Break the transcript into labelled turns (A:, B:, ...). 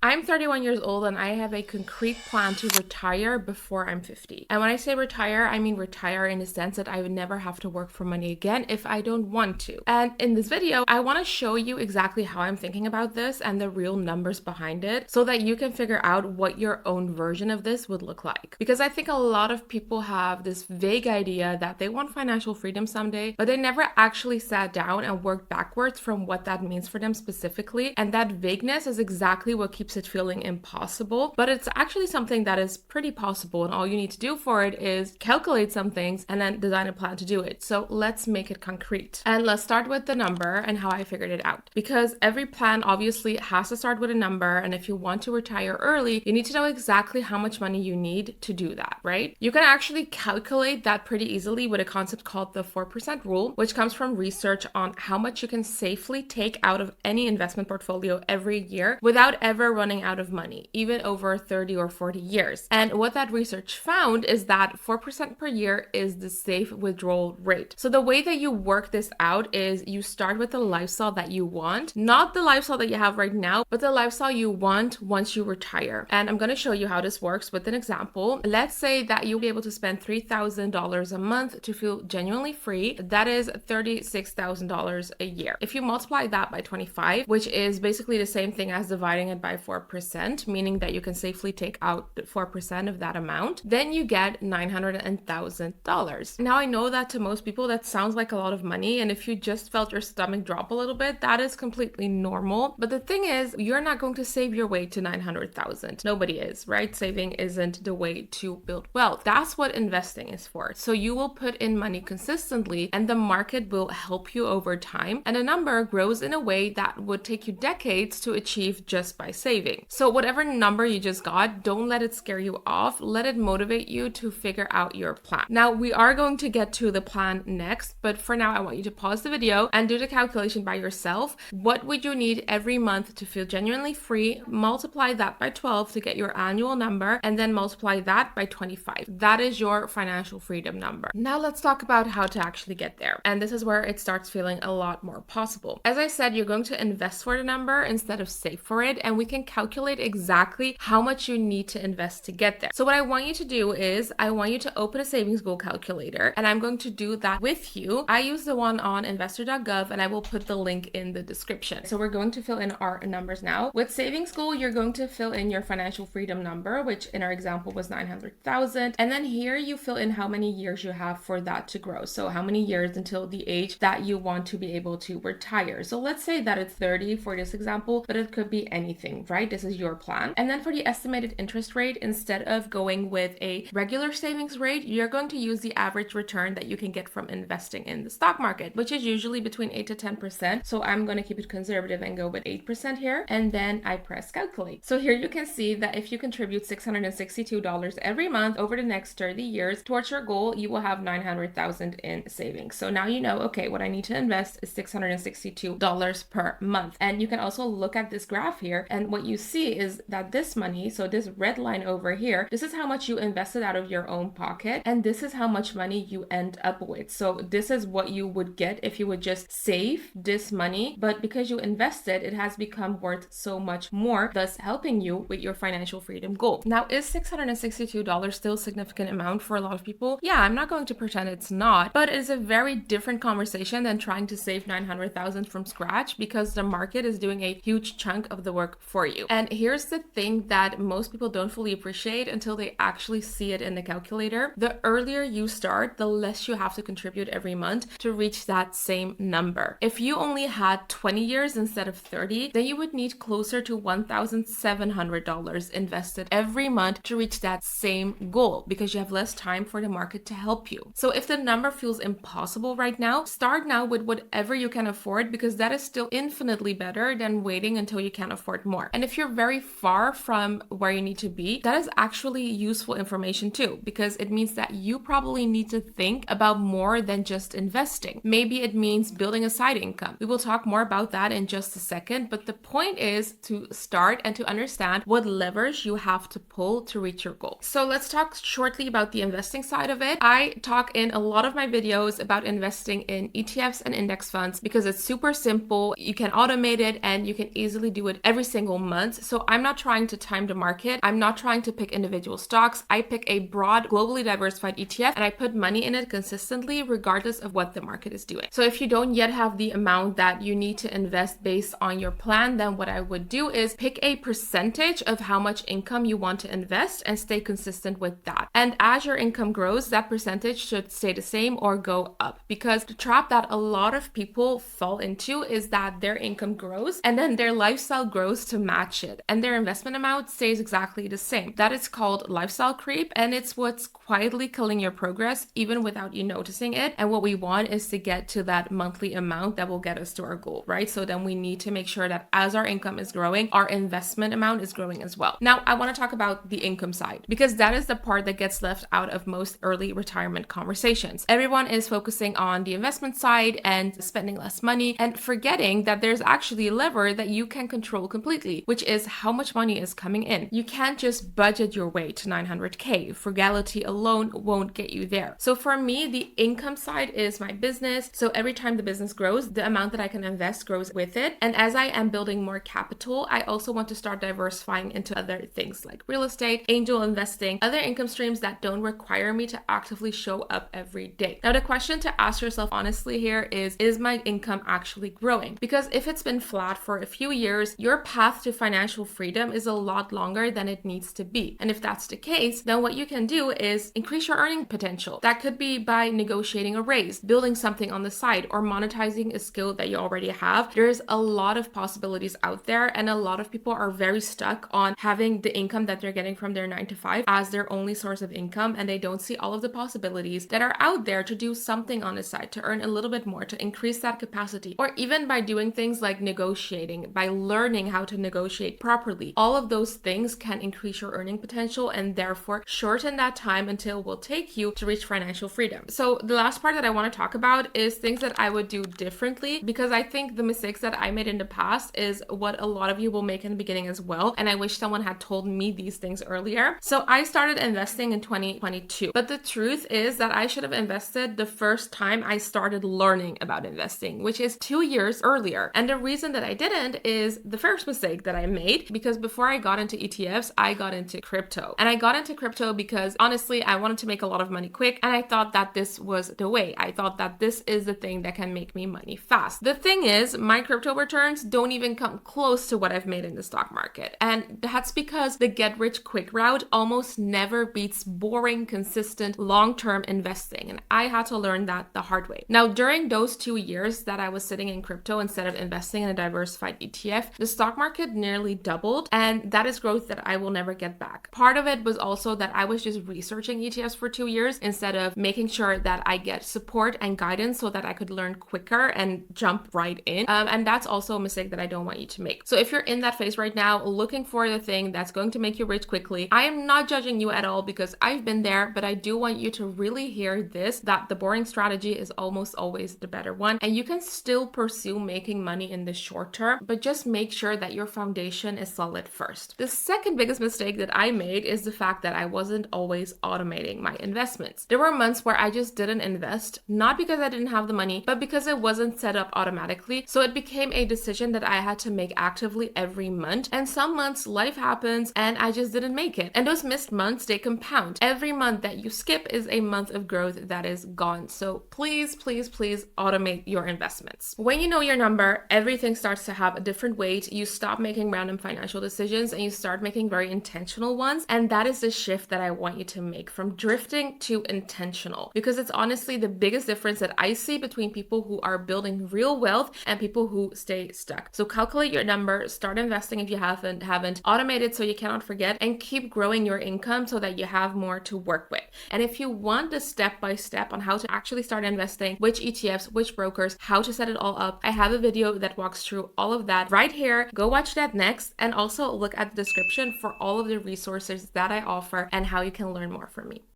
A: I'm 31 years old and I have a concrete plan to retire before I'm 50. And when I say retire, I mean retire in the sense that I would never have to work for money again if I don't want to. And in this video, I want to show you exactly how I'm thinking about this and the real numbers behind it so that you can figure out what your own version of this would look like. Because I think a lot of people have this vague idea that they want financial freedom someday, but they never actually sat down and worked backwards from what that means for them specifically. And that vagueness is exactly what keeps it feeling impossible, but it's actually something that is pretty possible, and all you need to do for it is calculate some things and then design a plan to do it. So let's make it concrete, and let's start with the number and how I figured it out, because every plan obviously has to start with a number, and if you want to retire early, you need to know exactly how much money you need to do that, right? You can actually calculate that pretty easily with a concept called the 4% rule, which comes from research on how much you can safely take out of any investment portfolio every year without ever running out of money, even over 30 or 40 years. And what that research found is that 4% per year is the safe withdrawal rate. So the way that you work this out is you start with the lifestyle that you want, not the lifestyle that you have right now, but the lifestyle you want once you retire. And I'm going to show you how this works with an example. Let's say that you'll be able to spend $3,000 a month to feel genuinely free. That is $36,000 a year. If you multiply that by 25, which is basically the same thing as dividing it by 4%, meaning that you can safely take out 4% of that amount, then you get $900,000. Now, I know that to most people that sounds like a lot of money, and if you just felt your stomach drop a little bit, that is completely normal. But the thing is, you're not going to save your way to 900,000. Nobody is, right? Saving isn't the way to build wealth. That's what investing is for. So you will put in money consistently, and the market will help you over time, and a number grows in a way that would take you decades to achieve just by saving. So whatever number you just got, don't let it scare you off. Let it motivate you to figure out your plan. Now, we are going to get to the plan next, but for now, I want you to pause the video and do the calculation by yourself. What would you need every month to feel genuinely free? Multiply that by 12 to get your annual number, and then multiply that by 25. That is your financial freedom number. Now let's talk about how to actually get there. And this is where it starts feeling a lot more possible. As I said, you're going to invest for the number instead of save for it, and we can calculate exactly how much you need to invest to get there. So what I want you to do is I want you to open a savings goal calculator, and I'm going to do that with you. I use the one on investor.gov, and I will put the link in the description. So we're going to fill in our numbers now. With savings goal, you're going to fill in your financial freedom number, which in our example was 900,000. And then here you fill in how many years you have for that to grow. So how many years until the age that you want to be able to retire. So let's say that it's 30 for this example, but it could be anything, right? This is your plan. And then for the estimated interest rate, instead of going with a regular savings rate, you're going to use the average return that you can get from investing in the stock market, which is usually between 8 to 10%. So I'm going to keep it conservative and go with 8% here. And then I press calculate. So here you can see that if you contribute $662 every month over the next 30 years towards your goal, you will have 900,000 in savings. So now you know, okay, what I need to invest is $662 per month. And you can also look at this graph here, and what you see is that this money, so this red line over here, this is how much you invested out of your own pocket, and this is how much money you end up with. So this is what you would get if you would just save this money, but because you invested, it has become worth so much more, thus helping you with your financial freedom goal. Now, is $662 still a significant amount for a lot of people? Yeah, I'm not going to pretend it's not, but it's a very different conversation than trying to save 900,000 from scratch, because the market is doing a huge chunk of the work for you. And here's the thing that most people don't fully appreciate until they actually see it in the calculator. The earlier you start, the less you have to contribute every month to reach that same number. If you only had 20 years instead of 30, then you would need closer to $1,700 invested every month to reach that same goal, because you have less time for the market to help you. So if the number feels impossible right now, start now with whatever you can afford, because that is still infinitely better than waiting until you can afford more. And if you're very far from where you need to be, that is actually useful information too, because it means that you probably need to think about more than just investing. Maybe it means building a side income. We will talk more about that in just a second, but the point is to start and to understand what levers you have to pull to reach your goal. So let's talk shortly about the investing side of it. I talk in a lot of my videos about investing in ETFs and index funds because it's super simple. You can automate it and you can easily do it every single month. months. So I'm not trying to time the market. I'm not trying to pick individual stocks. I pick a broad, globally diversified ETF and I put money in it consistently regardless of what the market is doing. So if you don't yet have the amount that you need to invest based on your plan, then what I would do is pick a percentage of how much income you want to invest and stay consistent with that. And as your income grows, that percentage should stay the same or go up, because the trap that a lot of people fall into is that their income grows and then their lifestyle grows to match it and their investment amount stays exactly the same. That is called lifestyle creep, and it's what's quietly killing your progress even without you noticing it. And what we want is to get to that monthly amount that will get us to our goal, right? So then we need to make sure that as our income is growing, our investment amount is growing as well. Now, I want to talk about the income side, because that is the part that gets left out of most early retirement conversations. Everyone is focusing on the investment side and spending less money and forgetting that there's actually a lever that you can control completely, which is how much money is coming in. You can't just budget your way to 900K. Frugality alone won't get you there. So for me, the income side is my business. So every time the business grows, the amount that I can invest grows with it. And as I am building more capital, I also want to start diversifying into other things like real estate, angel investing, other income streams that don't require me to actively show up every day. Now, the question to ask yourself honestly here is my income actually growing? Because if it's been flat for a few years, your path to financial freedom is a lot longer than it needs to be. And if that's the case, then what you can do is increase your earning potential. That could be by negotiating a raise, building something on the side, or monetizing a skill that you already have. There's a lot of possibilities out there, and a lot of people are very stuck on having the income that they're getting from their 9 to 5 as their only source of income, and they don't see all of the possibilities that are out there to do something on the side, to earn a little bit more, to increase that capacity, or even by doing things like negotiating, by learning how to negotiate properly. All of those things can increase your earning potential and therefore shorten that time until it will take you to reach financial freedom. So the last part that I want to talk about is things that I would do differently, because I think the mistakes that I made in the past is what a lot of you will make in the beginning as well. And I wish someone had told me these things earlier. So I started investing in 2022, but the truth is that I should have invested the first time I started learning about investing, which is 2 years earlier. And the reason that I didn't is the first mistake that I made, because before I got into ETFs, I got into crypto. And I got into crypto because honestly, I wanted to make a lot of money quick. And I thought that this was the way. I thought that this is the thing that can make me money fast. The thing is, my crypto returns don't even come close to what I've made in the stock market. And that's because the get rich quick route almost never beats boring, consistent, long-term investing. And I had to learn that the hard way. Now, during those 2 years that I was sitting in crypto instead of investing in a diversified ETF, the stock market nearly doubled. And that is growth that I will never get back. Part of it was also that I was just researching ETFs for 2 years instead of making sure that I get support and guidance so that I could learn quicker and jump right in. And that's also a mistake that I don't want you to make. So if you're in that phase right now, looking for the thing that's going to make you rich quickly, I am not judging you at all because I've been there, but I do want you to really hear this, that the boring strategy is almost always the better one. And you can still pursue making money in the short term, but just make sure that your foundation is solid first. The second biggest mistake that I made is the fact that I wasn't always automating my investments. There were months where I just didn't invest, not because I didn't have the money, but because it wasn't set up automatically. So it became a decision that I had to make actively every month. And some months life happens and I just didn't make it. And those missed months, they compound. Every month that you skip is a month of growth that is gone. So please, please, please automate your investments. When you know your number, everything starts to have a different weight. You stop making random financial decisions and you start making very intentional ones. And that is the shift that I want you to make, from drifting to intentional, because it's honestly the biggest difference that I see between people who are building real wealth and people who stay stuck. So calculate your number, start investing if you haven't, automate it so you cannot forget, and keep growing your income so that you have more to work with. And if you want the step-by-step on how to actually start investing, which ETFs, which brokers, how to set it all up, I have a video that walks through all of that right here. Go watch that next, and also look at the description for all of the resources that I offer and how you can learn more from me.